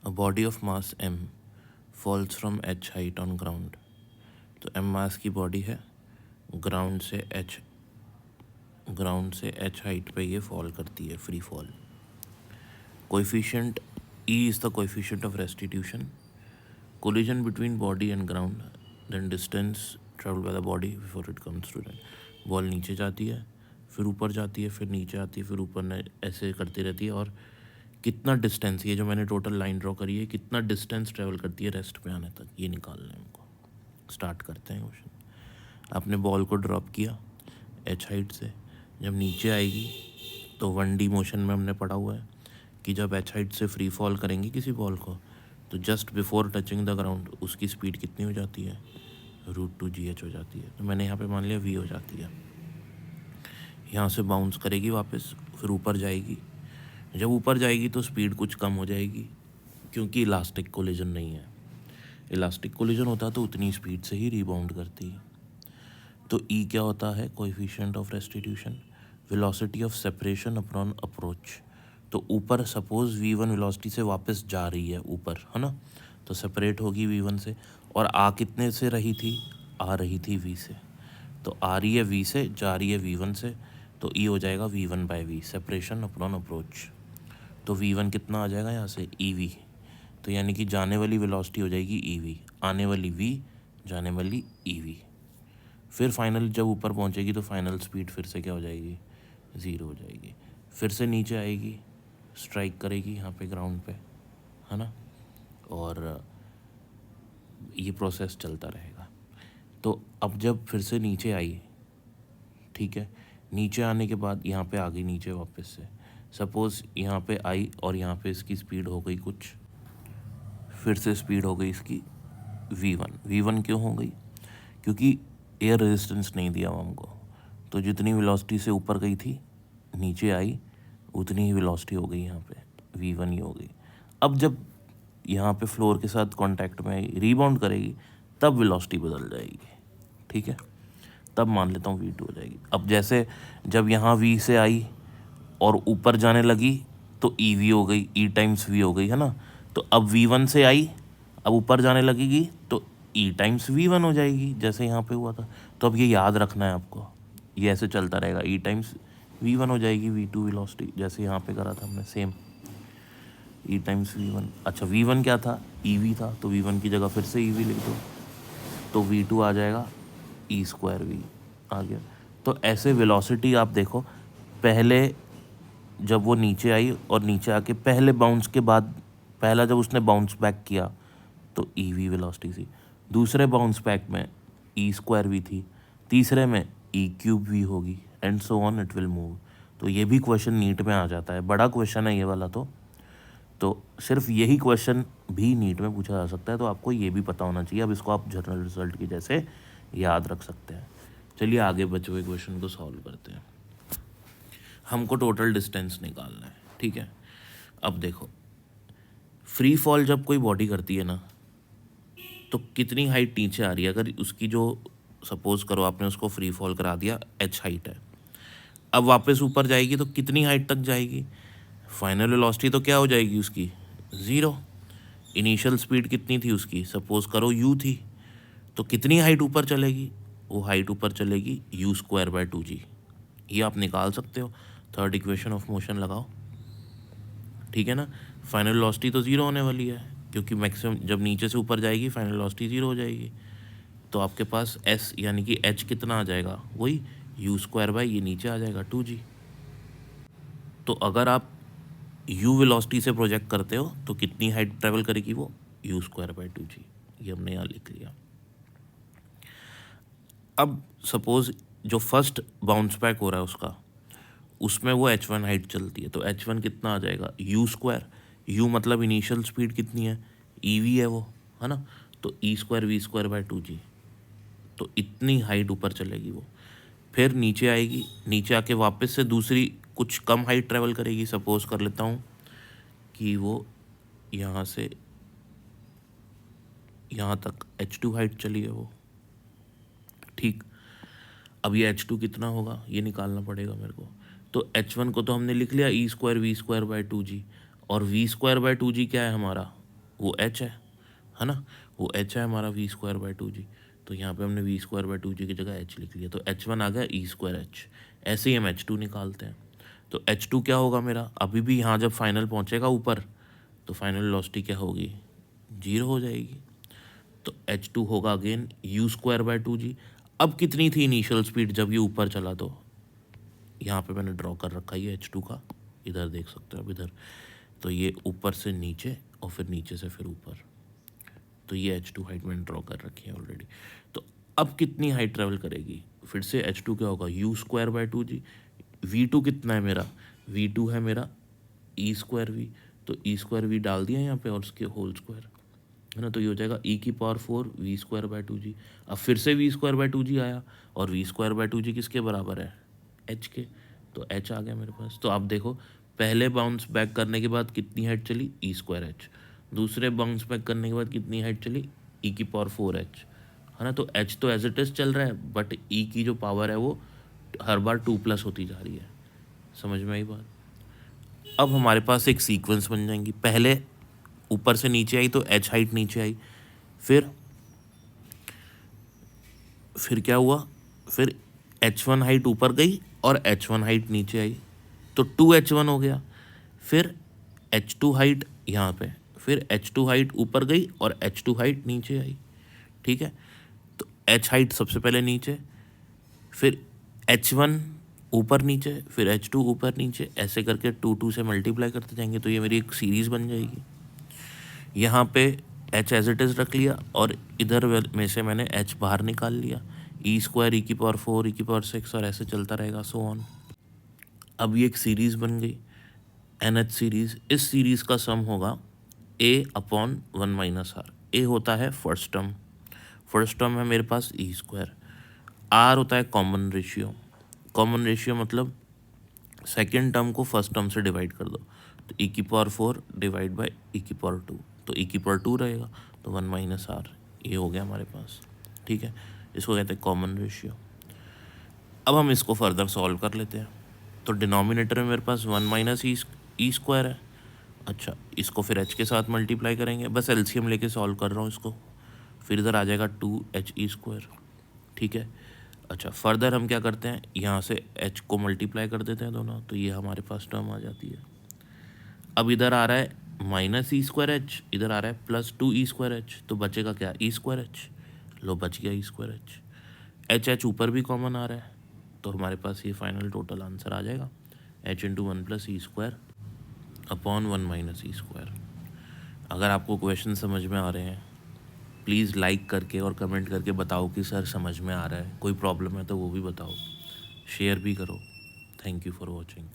A body of mass m falls from h height on ground. तो m मास की body है, ground से h height पे ये फॉल करती है, free fall. Coefficient E is the coefficient of restitution. Collision between body and ground, then distance traveled by the body before it comes to land. Ball नीचे जाती है, फिर ऊपर जाती है, फिर नीचे आती है, फिर ऊपर, ऐसे करती रहती है. और कितना डिस्टेंस, ये जो मैंने टोटल लाइन ड्रॉ करी है, कितना डिस्टेंस ट्रेवल करती है रेस्ट पे आने तक, ये निकालना है हमको. स्टार्ट करते हैं क्वेश्चन. आपने बॉल को ड्रॉप किया एच हाइट से, जब नीचे आएगी तो 1D मोशन में हमने पढ़ा हुआ है कि जब एच हाइट से फ्री फॉल करेंगे किसी बॉल को, तो just before touching the ground उसकी स्पीड कितनी हो जाती है, √2gh हो जाती है. तो मैंने यहाँ पे मान लिया v हो जाती है. यहाँ से बाउंस करेगी वापस, फिर ऊपर जाएगी. जब ऊपर जाएगी तो स्पीड कुछ कम हो जाएगी, क्योंकि इलास्टिक कोलिजन नहीं है. इलास्टिक कोलिजन होता तो उतनी स्पीड से ही रीबाउंड करती. तो E क्या होता है, coefficient of restitution, velocity of separation upon approach. तो ऊपर सपोज v1 वेलोसिटी से वापस जा रही है ऊपर, है ना, तो सेपरेट होगी v1 से. और आ कितने से रही थी, आ रही थी v से. तो आ रही है v से, जा रही है v1 से, तो E हो जाएगा v1/v, सेपरेशन अपॉन अप्रोच. तो v1 कितना आ जाएगा यहाँ से, EV. तो यानी कि जाने वाली वेलोसिटी हो जाएगी EV, आने वाली v, जाने वाली EV. फिर फाइनल जब ऊपर पहुँचेगी तो फाइनल स्पीड फिर से क्या हो जाएगी, 0 हो जाएगी. फिर से नीचे आएगी, स्ट्राइक करेगी यहाँ पे ग्राउंड पे, है ना, और ये प्रोसेस चलता रहेगा. तो अब जब फिर से नीचे आई, ठीक है, नीचे आने के बाद यहाँ पे आ गई नीचे वापस से. सपोज़ यहाँ पे आई और यहाँ पे इसकी स्पीड हो गई कुछ, फिर से स्पीड हो गई इसकी v1 क्यों हो गई, क्योंकि एयर रेजिस्टेंस नहीं दिया हमको. तो जितनी वेलोसिटी से ऊपर गई थी, नीचे आई, उतनी ही वेलोसिटी हो गई यहाँ पे, v1 ही हो गई. अब जब यहाँ पे फ्लोर के साथ कांटेक्ट में रीबाउंड करेगी, तब वेलोसिटी बदल जाएगी, ठीक है, तब मान लेता हूँ v2 हो जाएगी. अब जैसे जब यहाँ v से आई और ऊपर जाने लगी तो EV हो गई, E टाइम्स v हो गई, है ना. तो अब v1 से आई, अब ऊपर जाने लगेगी तो E टाइम्स v1 हो जाएगी, जैसे यहाँ पे हुआ था. तो अब ये याद रखना है आपको, ये ऐसे चलता रहेगा, E टाइम्स v1 हो जाएगी v2 वेलोसिटी, जैसे यहाँ पे करा था हमने सेम, E टाइम्स v1. अच्छा, v1 क्या था, EV था, तो v1 की जगह फिर से EV लिख दो, तो v2 आ जाएगा E²v आ गया. तो ऐसे वेलोसिटी आप देखो, पहले जब वो नीचे आई और नीचे आके पहले बाउंस के बाद, पहला जब उसने बाउंस बैक किया तो EV वेलोसिटी थी, दूसरे बाउंस बैक में E²v थी, तीसरे में E³ होगी, and so on it will move. तो ये भी क्वेश्चन नीट में आ जाता है, बड़ा क्वेश्चन है ये वाला. तो सिर्फ यही क्वेश्चन भी नीट में पूछा जा सकता है, तो आपको ये भी पता होना चाहिए. अब इसको आप जनरल रिजल्ट की जैसे याद रख सकते हैं. चलिए आगे बचे हुए क्वेश्चन को सॉल्व करते हैं. हमको टोटल डिस्टेंस निकालना है, ठीक है. अब देखो, फ्री फॉल जब कोई बॉडी करती है ना, तो कितनी हाइट नीचे आ रही है, अगर उसकी जो, सपोज करो आपने उसको फ्री फॉल करा दिया, h हाइट है, अब वापस ऊपर जाएगी तो कितनी हाइट तक जाएगी, फाइनल वेलोसिटी तो क्या हो जाएगी उसकी, 0. इनिशियल स्पीड कितनी थी उसकी, सपोज करो u थी, तो कितनी हाइट ऊपर चलेगी, वो हाइट ऊपर चलेगी u²/2g. ये आप निकाल सकते हो, थर्ड इक्वेशन ऑफ मोशन लगाओ, ठीक है ना. फाइनल वेलोसिटी तो 0 होने वाली है, क्योंकि मैक्सिमम जब नीचे से ऊपर जाएगी फाइनल वेलोसिटी 0 हो जाएगी. तो आपके पास s यानी कि h कितना आ जाएगा, वही u², ये नीचे आ जाएगा 2g. तो अगर आप u वेलोसिटी से प्रोजेक्ट करते हो तो कितनी हाइट ट्रेवल करेगी वो, u²/2g. ये हमने यहाँ लिख लिया. अब सपोज जो फर्स्ट बाउंस बैक हो रहा है उसका, उसमें वो h1 हाइट चलती है, तो h1 कितना आ जाएगा, u², u मतलब इनिशियल स्पीड कितनी है, EV है वो, है ना. तो E²v²/2g, तो इतनी हाइट ऊपर चलेगी वो. फिर नीचे आएगी, नीचे आके वापस से दूसरी कुछ कम हाइट ट्रेवल करेगी. सपोज कर लेता हूँ कि वो यहाँ से यहाँ तक h2 हाइट चली है वो, ठीक. अब ये h2 कितना होगा, ये निकालना पड़ेगा मेरे को. तो h1 को तो हमने लिख लिया E²v²/2g, और v²/2g क्या है हमारा, वो एच है ना, वो एच है हमारा वी स्क्वायर बाई टू जी। तो यहाँ पे हमने वी स्क्वायर बाई टू जी की जगह एच लिख लिया, तो एच वन आ गया ई स्क्वायर एच। ऐसे ही हम एच टू निकालते हैं। तो एच टू क्या होगा मेरा, अभी भी यहाँ जब फाइनल पहुँचेगा ऊपर तो फाइनल वेलोसिटी क्या होगी, 0 हो जाएगी। तो एच टू होगा again u square by two g. अब कितनी थी इनिशियल स्पीड जब ये ऊपर चला, तो यहाँ पे मैंने ड्रॉ कर रखा है ये एच टू का, इधर देख सकते हो अब इधर। तो ये ऊपर से नीचे और फिर नीचे से फिर ऊपर, तो ये एच टू हाइट मैंने ड्रॉ कर रखी है ऑलरेडी। तो अब कितनी हाइट ट्रेवल करेगी, फिर से एच टू क्या होगा U square by two G. V two कितना है मेरा, वी टू है मेरा ई स्क्वायर वी, तो ई स्क्वायर वी डाल दिया यहाँ पे और उसके होल स्क्वायर है ना, तो ये हो जाएगा ई की power 4 v square by two g. अब फिर से v square by two g आया, और v square by two g किसके बराबर है, एच के, तो एच आ गया मेरे पास। तो आप देखो पहले बाउंस बैक करने के बाद कितनी हाइट चली, ई स्क्वायर एच। दूसरे बाउंस बैक करने के बाद कितनी हाइट चली, ई की पावर 4 एच, है ना। तो एच तो एज इट इज चल रहा है, बट ई की जो पावर है वो हर बार 2 प्लस होती जा रही है। समझ में आई बात। अब हमारे पास एक सीक्वेंस बन जाएंगी, पहले ऊपर से नीचे आई तो एच हाइट नीचे आई, फिर क्या हुआ, फिर एच वन हाइट ऊपर गई और एच वन हाइट नीचे आई, तो 2H1 हो गया। फिर एच टू हाइट यहाँ पे, फिर एच टू हाइट ऊपर गई और एच टू हाइट नीचे आई, ठीक है। तो एच हाइट सबसे पहले नीचे, फिर H1 ऊपर नीचे, फिर H2 ऊपर नीचे, ऐसे करके 2 से मल्टीप्लाई करते जाएंगे, तो ये मेरी एक सीरीज़ बन जाएगी। यहाँ पे एच एज इट इज़ रख लिया और इधर में से मैंने एच बाहर निकाल लिया, ई स्क्वायर ई की पावर 4 ई की पावर 6 और ऐसे चलता रहेगा सो ऑन। अब ये एक सीरीज़ बन गई एन एच सीरीज़। इस सीरीज़ का सम होगा ए अपॉन 1 माइनस आर। ए होता है फर्स्ट टर्म है मेरे पास ई स्क्वायर, आर होता है कॉमन रेशियो मतलब सेकेंड टर्म को फर्स्ट टर्म से डिवाइड कर दो, तो ई की पावर 4 डिवाइड बाई ई की पावर 2, तो ई की पावर 2 रहेगा, तो 1 माइनस आर, ये हो गया हमारे पास, ठीक है। इसको कहते हैं कॉमन रेशियो। अब हम इसको फर्दर सॉल्व कर लेते हैं। तो डिनोमिनेटर में मेरे पास 1 माइनस ई स्क्वायर है। अच्छा, इसको फिर एच के साथ मल्टीप्लाई करेंगे, बस एलसीएम लेके सॉल्व कर रहा हूँ इसको, फिर इधर आ जाएगा 2H स्क्वायर, ठीक है। अच्छा, फर्दर हम क्या करते हैं, यहाँ से h को मल्टीप्लाई कर देते हैं दोनों, तो ये हमारे पास टर्म आ जाती है। अब इधर आ रहा है माइनस ई स्क्वायर एच, इधर आ रहा है प्लस 2 ई स्क्वायर एच, तो बचेगा क्या, ई स्क्वायर एच। लो बच गया ई स्क्वायर एच। एच ऊपर भी कॉमन आ रहा है, तो हमारे पास ये फाइनल टोटल आंसर आ जाएगा h into 1 plus E square upon 1 minus E square. अगर आपको क्वेश्चन समझ में आ रहे हैं प्लीज़ लाइक करके और कमेंट करके बताओ कि सर समझ में आ रहा है, कोई प्रॉब्लम है तो वो भी बताओ, शेयर भी करो। Thank you for watching.